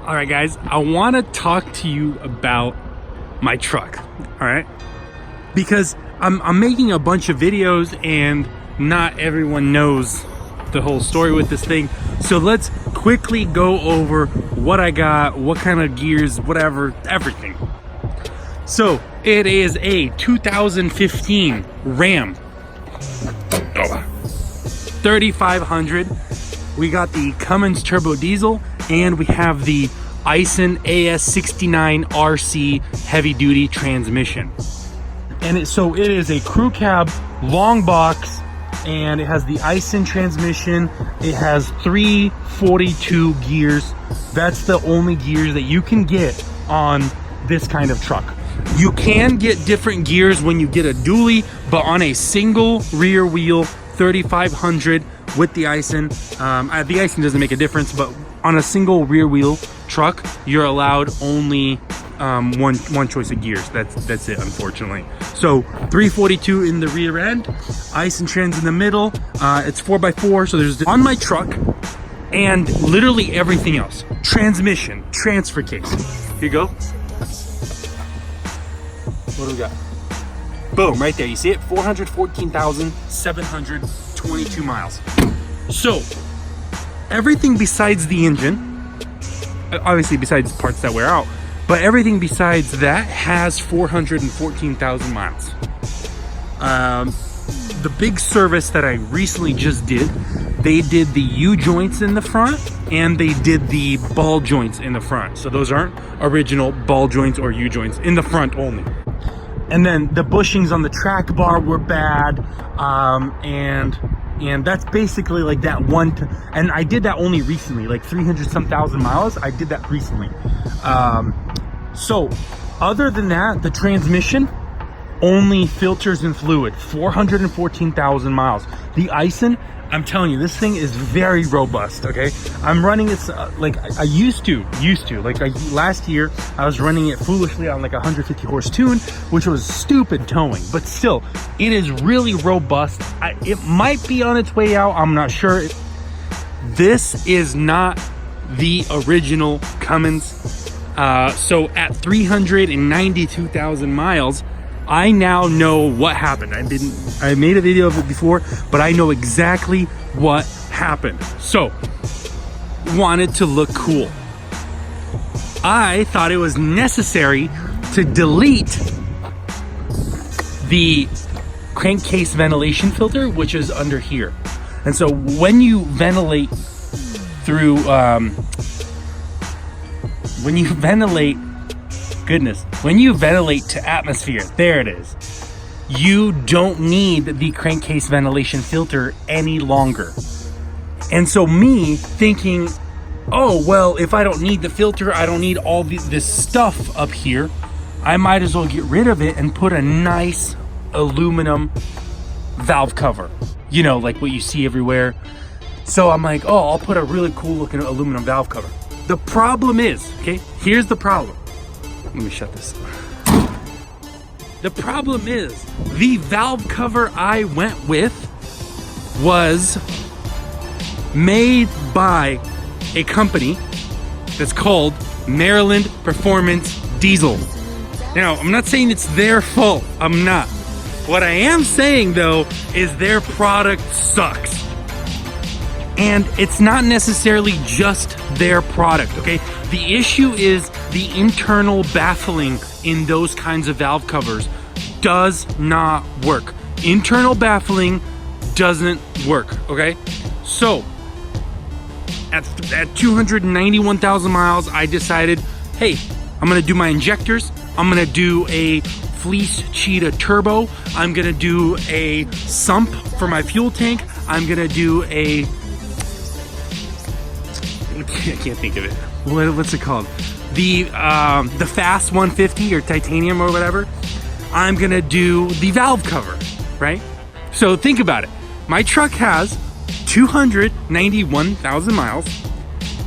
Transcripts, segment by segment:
All right, guys, I want to talk to you about my truck, all right? Because I'm making a bunch of videos and not everyone knows the whole story with this thing. So let's quickly go over what I got, what kind of gears, whatever, everything. So it is a 2015 Ram 3500. We got the Cummins turbo diesel, and we have the Aisin AS69 RC heavy duty transmission. And it is a crew cab long box, and it has the Aisin transmission. It has 342 gears. That's the only gears that you can get on this kind of truck. You can get different gears when you get a dually, but on a single rear wheel 3500 with the Aisin, the Aisin doesn't make a difference, but on a single rear wheel truck, you're allowed only one choice of gears. That's it, unfortunately. So 342 in the rear end, Aisin trans in the middle. It's 4x4, so there's on my truck, and literally everything else. Transmission, transfer case. Here you go. What do we got? Boom, right there. You see it? 414,722 miles. So everything besides the engine, obviously besides parts that wear out, but everything besides that has 414,000 miles. The big service that I recently just did, they did the U-joints in the front and they did the ball joints in the front. So those aren't original ball joints or U-joints, in the front only. And then the bushings on the track bar were bad, and that's basically like that one. And I did that only recently, like 300-some thousand miles. I did that recently. So other than that, the transmission only filters and fluid. 414,000 miles. The Aisin, I'm telling you, this thing is very robust. Okay, I'm running it like I used to. Like last year, I was running it foolishly on like 150 horse tune, which was stupid towing. But still, it is really robust. It might be on its way out. I'm not sure. This is not the original Cummins. So at 392,000 miles. I now know what happened. I made a video of it before, but I know exactly what happened. So, wanted to look cool. I thought it was necessary to delete the crankcase ventilation filter, which is under here. And so when you ventilate through, when you ventilate to atmosphere, there it is, you don't need the crankcase ventilation filter any longer. And so me thinking, oh, well, if I don't need the filter, I don't need all this stuff up here, I might as well get rid of it and put a nice aluminum valve cover, you know, like what you see everywhere. So I'm like, oh, I'll put a really cool looking aluminum valve cover. The problem is, okay, here's the problem. Let me shut this. The problem is, the valve cover I went with was made by a company that's called Maryland Performance Diesel. Now, I'm not saying it's their fault. I'm not. What I am saying, though, is their product sucks. And it's not necessarily just their product, okay? The issue is the internal baffling in those kinds of valve covers does not work. Internal baffling doesn't work, okay? So, at 291,000 miles, I decided, hey, I'm gonna do my injectors. I'm gonna do a Fleece Cheetah Turbo. I'm gonna do a sump for my fuel tank. I'm gonna do a, I can't think of it. What's it called? The Fast 150 or titanium or whatever. I'm gonna do the valve cover, right? So think about it. My truck has 291,000 miles,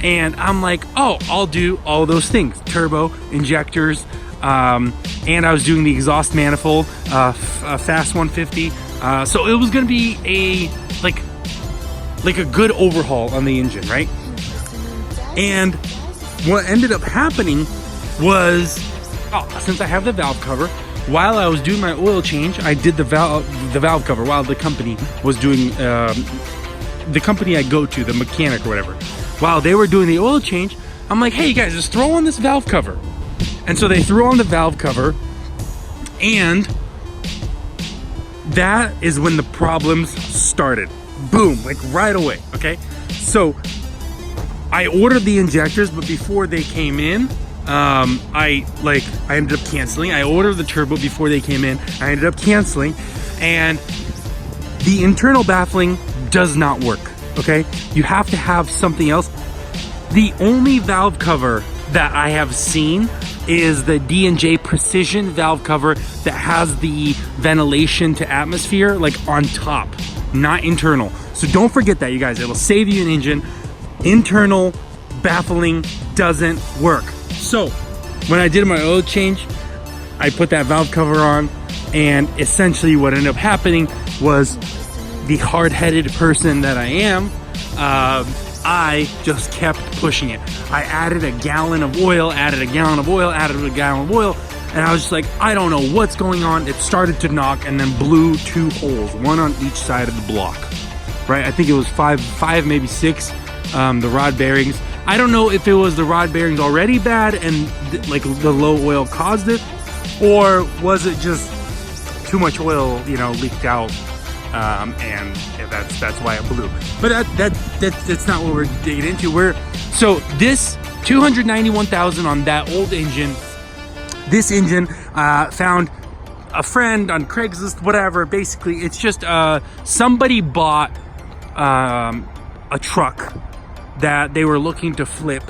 and I'm like, oh, I'll do all those things: turbo, injectors, and I was doing the exhaust manifold, Fast 150. So it was gonna be a like a good overhaul on the engine, right? And what ended up happening was, since I have the valve cover, while I was doing my oil change, I did the valve cover while the company was doing, the company I go to, the mechanic or whatever, while they were doing the oil change, I'm like, hey guys, just throw on this valve cover. And so they threw on the valve cover, and that is when the problems started. Boom, like right away, okay? So I ordered the injectors, but before they came in, I ended up canceling. I ordered the turbo before they came in. I ended up canceling, and the internal baffling does not work, okay? You have to have something else. The only valve cover that I have seen is the D&J Precision valve cover that has the ventilation to atmosphere like on top, not internal. So don't forget that, you guys. It'll save you an engine. Internal baffling doesn't work. So when I did my oil change, I put that valve cover on, and essentially what ended up happening was, the hard-headed person that I am, I just kept pushing it. I added a gallon of oil, added a gallon of oil, added a gallon of oil, and I was just like, I don't know what's going on. It started to knock and then blew 2 holes, one on each side of the block, right? I think it was five, maybe 6, the rod bearings. I don't know if it was the rod bearings already bad and like the low oil caused it, or was it just too much oil, you know, leaked out, and that's why it blew. But that's not what we're digging into. So this 291,000 on that old engine. This engine found a friend on Craigslist, whatever. Basically, it's just somebody bought a truck that they were looking to flip,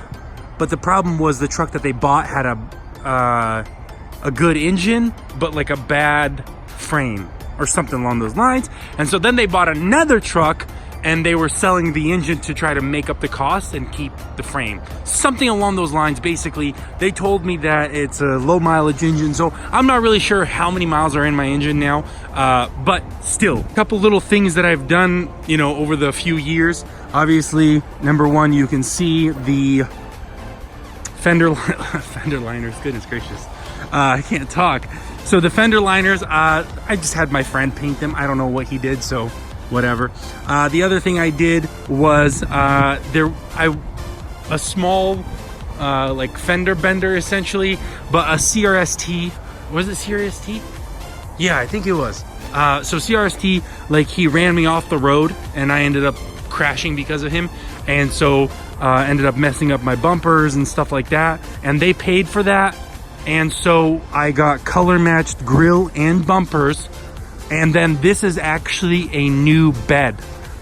but the problem was the truck that they bought had a good engine, but like a bad frame or something along those lines. And so then they bought another truck, and they were selling the engine to try to make up the cost and keep the frame. Something along those lines. Basically, they told me that it's a low mileage engine, so I'm not really sure how many miles are in my engine now, but still, a couple little things that I've done, you know, over the few years. Obviously, number one, you can see the fender liners. Goodness gracious, I can't talk. So the fender liners, I just had my friend paint them. I don't know what he did, so whatever. The other thing I did was a small like fender bender essentially, but a CRST. Was it CRST? Yeah, I think it was. So CRST, like, he ran me off the road, and I ended up crashing because of him, and so ended up messing up my bumpers and stuff like that, and they paid for that. And so I got color matched grill and bumpers. And then this is actually a new bed.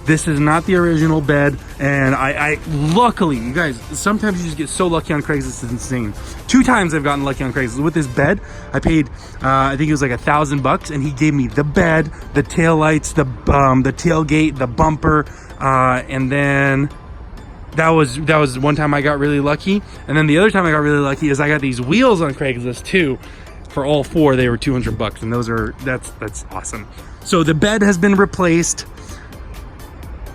This is not the original bed. And I luckily, you guys, sometimes you just get so lucky on Craigslist, it's insane. 2 times I've gotten lucky on Craigslist. With this bed, I paid, I think it was like $1,000, and he gave me the bed, the tail lights, the tailgate, the bumper, and then that was one time I got really lucky. And then the other time I got really lucky is I got these wheels on Craigslist too. For all 4, they were $200, and that's awesome. So the bed has been replaced,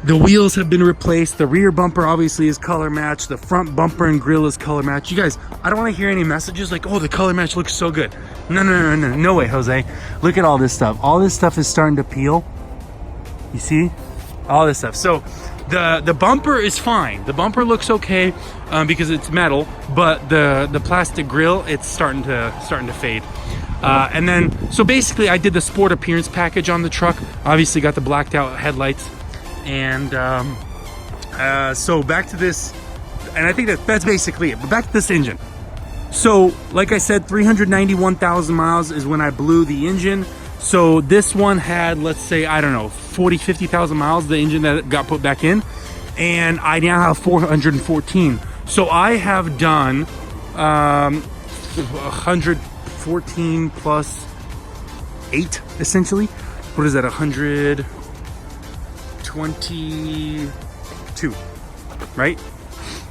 the wheels have been replaced, the rear bumper obviously is color matched, the front bumper and grill is color matched. You guys, I don't want to hear any messages like, oh, the color match looks so good. No way, Jose. Look at all this stuff. All this stuff is starting to peel. You see all this stuff. So the bumper is fine. The bumper looks okay because it's metal, but the plastic grill, it's starting to fade. And then, so basically, I did the sport appearance package on the truck. Obviously, got the blacked out headlights, and so back to this. And I think that's basically it. But back to this engine. So, like I said, 391,000 miles is when I blew the engine. So this one had, let's say, I don't know, 50,000 miles, the engine that got put back in, and I now have 414. So I have done 114 plus 8, essentially. What is that, 122, right?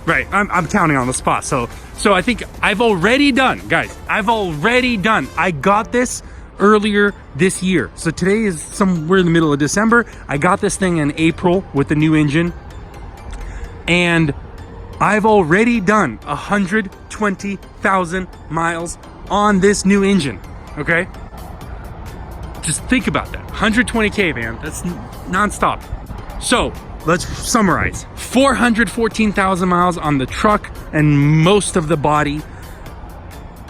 Right, I'm counting on the spot. So I think I've already done, guys, I got this earlier this year. So today is somewhere in the middle of December. I got this thing in April with the new engine, and I've already done 120,000 miles on this new engine, okay? Just think about that. 120K, man. That's nonstop. So let's summarize. 414,000 miles on the truck and most of the body.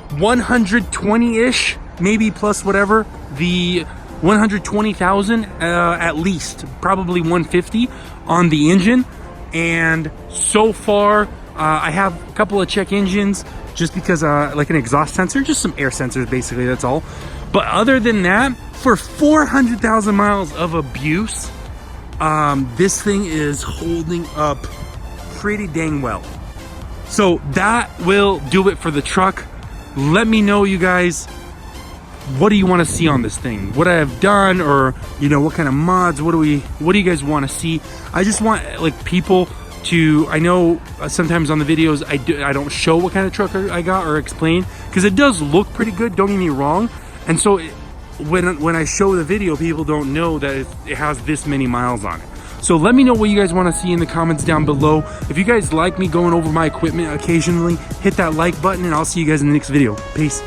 120-ish, maybe plus whatever. The 120,000 at least, probably 150 on the engine. And so far, I have a couple of check engines just because like an exhaust sensor, just some air sensors basically, that's all. But other than that, for 400,000 miles of abuse, this thing is holding up pretty dang well. So that will do it for the truck. Let me know, you guys, what do you want to see on this thing? What I have done, or you know, what kind of mods? What do you guys want to see? I just want like people to, I know sometimes on the videos I don't show what kind of truck I got or explain, because it does look pretty good, don't get me wrong. And so when I show the video, people don't know that it has this many miles on it. So let me know what you guys want to see in the comments down below. If you guys like me going over my equipment occasionally, hit that like button, and I'll see you guys in the next video. Peace.